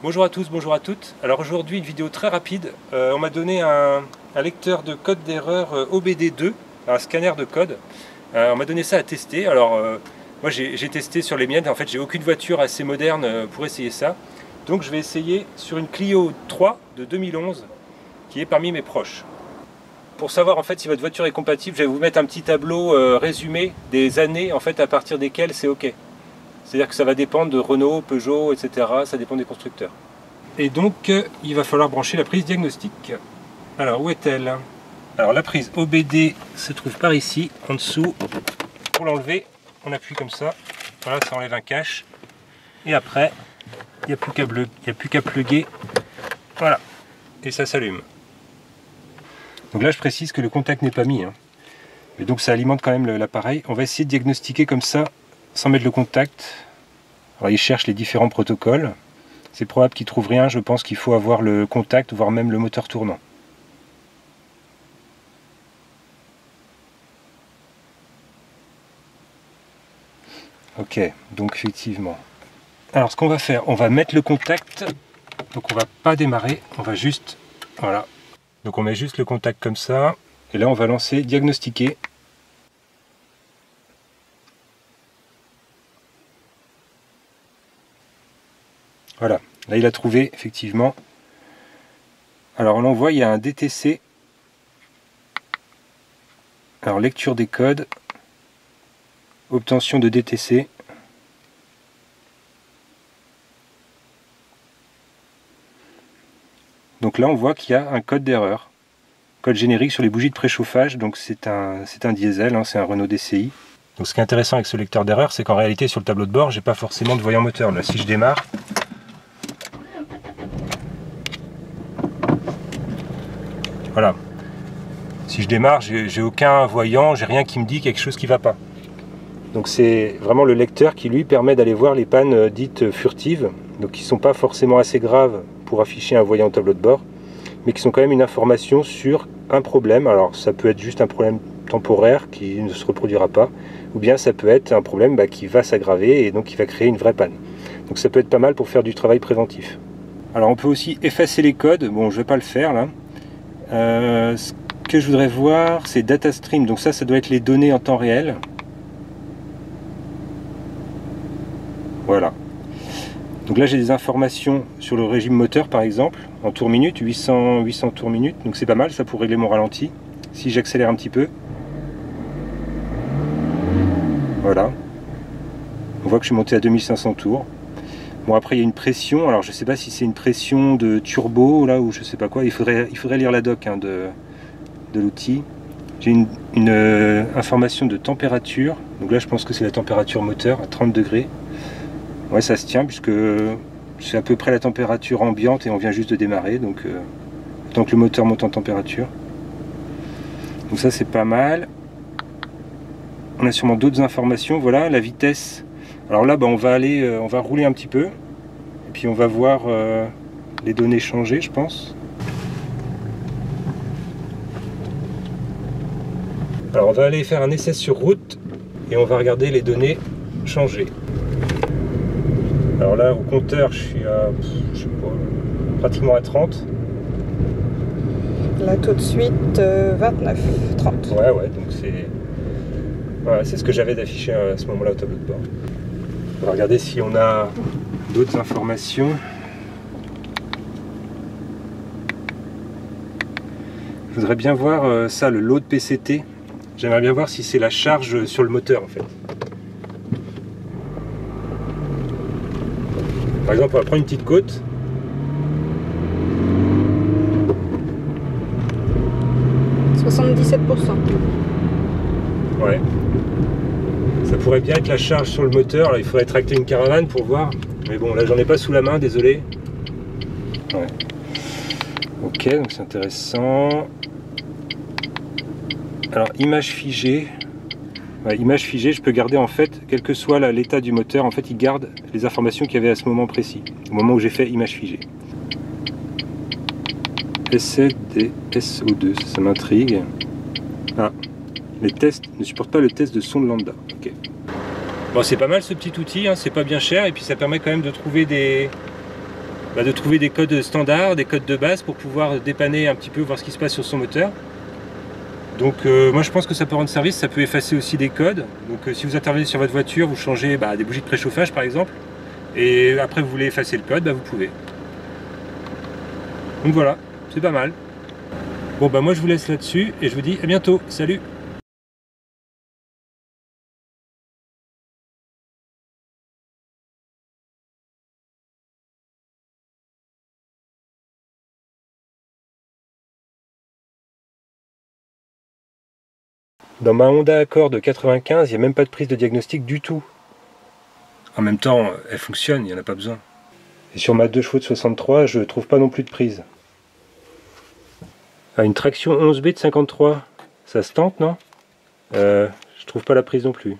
Bonjour à tous, bonjour à toutes. Alors aujourd'hui une vidéo très rapide. On m'a donné un lecteur de code d'erreur OBD2, un scanner de code. On m'a donné ça à tester. Alors moi j'ai testé sur les miennes. En fait j'ai aucune voiture assez moderne pour essayer ça. Donc je vais essayer sur une Clio 3 de 2011 qui est parmi mes proches. Pour savoir en fait si votre voiture est compatible, je vais vous mettre un petit tableau résumé des années en fait à partir desquelles c'est OK. C'est-à-dire que ça va dépendre de Renault, Peugeot, etc. Ça dépend des constructeurs. Et donc, il va falloir brancher la prise diagnostic. Alors, où est-elle? Alors, la prise OBD se trouve par ici, en dessous. Pour l'enlever, on appuie comme ça. Voilà, ça enlève un cache. Et après, il n'y a plus qu'à plugger. Voilà. Et ça s'allume. Donc là, je précise que le contact n'est pas mis. Mais donc, ça alimente quand même l'appareil. On va essayer de diagnostiquer comme ça, sans mettre le contact. Alors il cherche les différents protocoles. C'est probable qu'il ne trouve rien. Je pense qu'il faut avoir le contact, voire même le moteur tournant. Ok, donc effectivement. Alors ce qu'on va faire, on va mettre le contact. Donc on va pas démarrer, on va juste... Voilà. Donc on met juste le contact comme ça. Et là on va lancer diagnostiquer. Voilà, là il a trouvé effectivement. Alors là on voit il y a un DTC. Alors lecture des codes, obtention de DTC. Donc là on voit qu'il y a un code d'erreur. Code générique sur les bougies de préchauffage, donc c'est un diesel, c'est un Renault DCI. Donc ce qui est intéressant avec ce lecteur d'erreur, c'est qu'en réalité sur le tableau de bord, j'ai pas forcément de voyant moteur. Là si je démarre, voilà. Si je démarre, j'ai aucun voyant, j'ai rien qui me dit quelque chose qui ne va pas. Donc c'est vraiment le lecteur qui lui permet d'aller voir les pannes dites furtives, donc qui ne sont pas forcément assez graves pour afficher un voyant au tableau de bord, mais qui sont quand même une information sur un problème. Alors ça peut être juste un problème temporaire qui ne se reproduira pas, ou bien ça peut être un problème qui va s'aggraver et donc qui va créer une vraie panne. Donc ça peut être pas mal pour faire du travail préventif. Alors on peut aussi effacer les codes, bon je ne vais pas le faire là. Ce que je voudrais voir, c'est DataStream. Donc ça doit être les données en temps réel. Voilà. Donc là, j'ai des informations sur le régime moteur, par exemple, en tours minute, 800 tours minute. Donc c'est pas mal, ça pour régler mon ralenti. Si j'accélère un petit peu. Voilà. On voit que je suis monté à 2500 tours. Bon, après il y a une pression, alors je sais pas si c'est une pression de turbo là ou je sais pas quoi, il faudrait lire la doc de l'outil. J'ai une information de température, donc là je pense que c'est la température moteur à 30 degrés. Ouais, ça se tient puisque c'est à peu près la température ambiante et on vient juste de démarrer, donc tant que le moteur monte en température. Donc ça c'est pas mal. On a sûrement d'autres informations, voilà, la vitesse. Alors là, on va rouler un petit peu, et puis on va voir les données changer, je pense. Alors on va aller faire un essai sur route, et on va regarder les données changer. Alors là, au compteur, je suis à, je sais pas, pratiquement à 30. Là tout de suite, 29, 30. Ouais, donc c'est... Voilà, c'est ce que j'avais d'affiché à ce moment-là au tableau de bord. On va regarder si on a d'autres informations. Je voudrais bien voir ça, le load PCT. J'aimerais bien voir si c'est la charge sur le moteur en fait. Par exemple, on va prendre une petite côte. « 77%. » Ouais. Ça pourrait bien être la charge sur le moteur. Là, il faudrait tracter une caravane pour voir. Mais bon, là, j'en ai pas sous la main, désolé. Ouais. Ok, donc c'est intéressant. Alors, image figée. Ouais, image figée, je peux garder en fait, quel que soit l'état du moteur, en fait, il garde les informations qu'il y avait à ce moment précis, au moment où j'ai fait image figée. Essai des SO2, ça m'intrigue. Ah, les tests ne supportent pas le test de sonde lambda. Ok. Bon, c'est pas mal ce petit outil, hein, c'est pas bien cher et puis ça permet quand même de trouver des de trouver des codes standards, des codes de base pour pouvoir dépanner un petit peu, voir ce qui se passe sur son moteur. Donc moi je pense que ça peut rendre service, ça peut effacer aussi des codes. Donc si vous intervenez sur votre voiture, vous changez des bougies de préchauffage par exemple, et après vous voulez effacer le code, vous pouvez. Donc voilà, c'est pas mal. Bon moi je vous laisse là-dessus et je vous dis à bientôt, salut! Dans ma Honda Accord de 95, il n'y a même pas de prise de diagnostic du tout. En même temps, elle fonctionne, il n'y en a pas besoin. Et sur ma 2 chevaux de 63, je trouve pas non plus de prise. Ah, une traction 11B de 53, ça se tente, non? Je trouve pas la prise non plus.